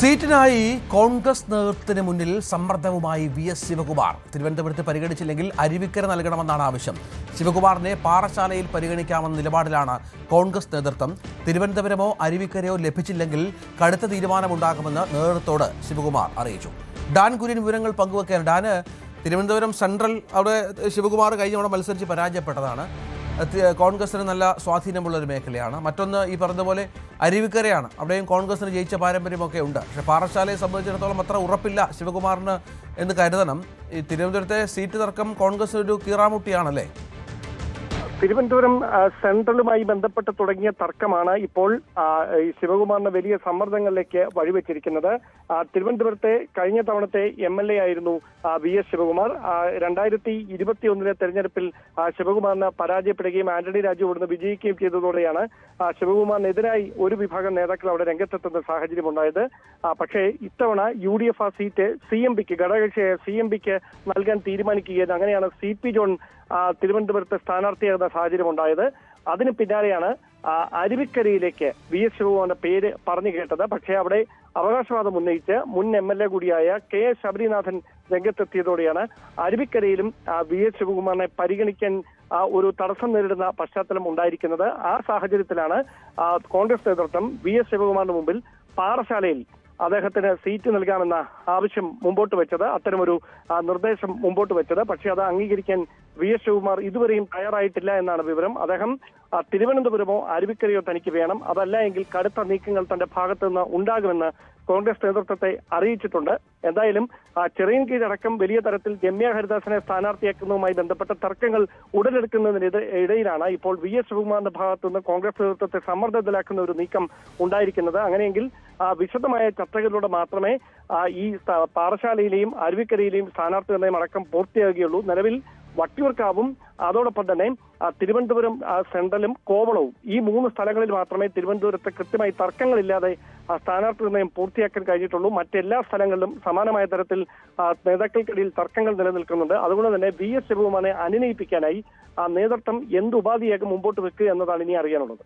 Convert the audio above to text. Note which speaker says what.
Speaker 1: സീറ്റിനായി കോൺഗ്രസ് നേതൃത്വത്തിന് മുന്നിൽ സമ്മർദ്ദവുമായി വി.എസ്. ശിവകുമാർ. തിരുവനന്തപുരത്ത് പരിഗണിച്ചില്ലെങ്കിൽ അരുവിക്കര നൽകണമെന്നാണ് ആവശ്യം. ശിവകുമാറിനെ പാറശാലയിൽ പരിഗണിക്കാമെന്ന നിലപാടിലാണ് കോൺഗ്രസ് നേതൃത്വം. തിരുവനന്തപുരമോ അരുവിക്കരയോ ലഭിച്ചില്ലെങ്കിൽ കടുത്ത തീരുമാനമുണ്ടാകുമെന്ന് നേതൃത്വത്തോട് ശിവകുമാർ അറിയിച്ചു. ഡാൻ കുര്യൻ വിവരങ്ങൾ പങ്കുവെക്കാൻ. ഡാന്, തിരുവനന്തപുരം സെൻട്രൽ അവിടെ ശിവകുമാർ കഴിഞ്ഞ തവണ മത്സരിച്ച് പരാജയപ്പെട്ടതാണ്. കോൺഗ്രസിന് നല്ല സ്വാധീനമുള്ള ഒരു മേഖലയാണ്. മറ്റൊന്ന് ഈ പറഞ്ഞതുപോലെ അരുവിക്കരയാണ്. അവിടെയും കോൺഗ്രസിന് ജയിച്ച പാരമ്പര്യമൊക്കെ ഉണ്ട്. പക്ഷേ പാറശാലയെ സംബന്ധിച്ചിടത്തോളം അത്ര ഉറപ്പില്ല ശിവകുമാറിന് എന്ന് കരുതണം. ഈ തിരുവനന്തപുരത്തെ സീറ്റ് തർക്കം കോൺഗ്രസിനൊരു കീറാമുട്ടിയാണല്ലേ?
Speaker 2: തിരുവനന്തപുരം സെൻട്രലുമായി ബന്ധപ്പെട്ട് തുടങ്ങിയ തർക്കമാണ് ഇപ്പോൾ ശിവകുമാറിന് വലിയ സമ്മർദ്ദങ്ങളിലേക്ക് വഴിവെച്ചിരിക്കുന്നത്. തിരുവനന്തപുരത്തെ കഴിഞ്ഞ തവണത്തെ MLA ആയിരുന്നു വി.എസ്. ശിവകുമാർ. 2021 തെരഞ്ഞെടുപ്പിൽ ശിവകുമാറിന് പരാജയപ്പെടുകയും ആന്റണി രാജു ഇവിടുന്ന് വിജയിക്കുകയും ചെയ്തതോടെയാണ് ശിവകുമാറിനെതിരായി ഒരു വിഭാഗം നേതാക്കൾ അവിടെ രംഗത്തെത്തുന്ന സാഹചര്യം ഉണ്ടായത്. പക്ഷേ ഇത്തവണ UDF ആ സീറ്റ് CMPക്ക്, ഘടകകക്ഷിയായ CMPക്ക് നൽകാൻ തീരുമാനിക്കുകയും അങ്ങനെയാണ് CP ജോൺ തിരുവനന്തപുരത്തെ സ്ഥാനാർത്ഥിയാകുന്ന സാഹചര്യം ഉണ്ടായത്. അതിന് പിന്നാലെയാണ് അരുവിക്കരയിലേക്ക് വി.എസ്. ശിവകുമാറിന്റെ പേര് പറഞ്ഞു കേട്ടത്. പക്ഷേ അവിടെ അവകാശവാദം ഉന്നയിച്ച് മുൻ MLA കൂടിയായ KS ശബരിനാഥൻ രംഗത്തെത്തിയതോടെയാണ് അരുവിക്കരയിലും വി.എസ്. ശിവകുമാറിനെ പരിഗണിക്കാൻ ഒരു തടസ്സം നേരിടുന്ന പശ്ചാത്തലം ഉണ്ടായിരിക്കുന്നത്. ആ സാഹചര്യത്തിലാണ് കോൺഗ്രസ് നേതൃത്വം വി.എസ്. ശിവകുമാറിന് മുമ്പിൽ പാറശാലയിൽ അദ്ദേഹത്തിന് സീറ്റ് നൽകാമെന്ന ആവശ്യം മുമ്പോട്ട് വെച്ചത്, അത്തരമൊരു നിർദ്ദേശം മുമ്പോട്ട് വെച്ചത്. പക്ഷേ അത് അംഗീകരിക്കാൻ വി.എസ്. ശിവകുമാർ ഇതുവരെയും തയ്യാറായിട്ടില്ല എന്നാണ് വിവരം. അദ്ദേഹം തിരുവനന്തപുരമോ അരുവിക്കരയോ തനിക്ക് വേണം, അതല്ല എങ്കിൽ കടുത്ത നീക്കങ്ങൾ തന്റെ ഭാഗത്തു നിന്ന് ഉണ്ടാകുമെന്ന് കോൺഗ്രസ് നേതൃത്വത്തെ അറിയിച്ചിട്ടുണ്ട്. എന്തായാലും ചിറയൻകീഴടക്കം വലിയ തരത്തിൽ രമ്യ ഹരിദാസിനെ സ്ഥാനാർത്ഥിയാക്കുന്നതുമായി ബന്ധപ്പെട്ട തർക്കങ്ങൾ ഇടയിലാണ് ഇപ്പോൾ വി.എസ്. ശിവകുമാറിന്റെ ഭാഗത്തു നിന്ന് കോൺഗ്രസ് നേതൃത്വത്തെ സമ്മർദ്ദത്തിലാക്കുന്ന ഒരു നീക്കം ഉണ്ടായിരിക്കുന്നത്. അങ്ങനെയെങ്കിൽ വിശദമായ ചർച്ചകളിലൂടെ മാത്രമേ ഈ പാറശാലയിലെയും അരുവിക്കരയിലെയും സ്ഥാനാർത്ഥി നിർണയം അടക്കം പൂർത്തിയാകുകയുള്ളൂ. നിലവിൽ വട്ടിയൂർക്കാവും അതോടൊപ്പം തന്നെ തിരുവനന്തപുരം സെൻട്രലും കോവളവും, ഈ 3 സ്ഥലങ്ങളിൽ മാത്രമേ തിരുവനന്തപുരത്ത് കൃത്യമായി തർക്കങ്ങളില്ലാതെ സ്ഥാനാർത്ഥി നിർണയം പൂർത്തിയാക്കാൻ കഴിഞ്ഞിട്ടുള്ളൂ. മറ്റെല്ലാ സ്ഥലങ്ങളിലും സമാനമായ തരത്തിൽ നേതാക്കൾക്കിടയിൽ തർക്കങ്ങൾ നിലനിൽക്കുന്നുണ്ട്. അതുകൊണ്ട് തന്നെ വി.എസ്. ശിവകുമാറിനെ അനുനയിപ്പിക്കാനായി നേതൃത്വം എന്ത് ഉപാധിയാകും മുമ്പോട്ട് വെക്കുക എന്നതാണ് ഇനി അറിയാനുള്ളത്.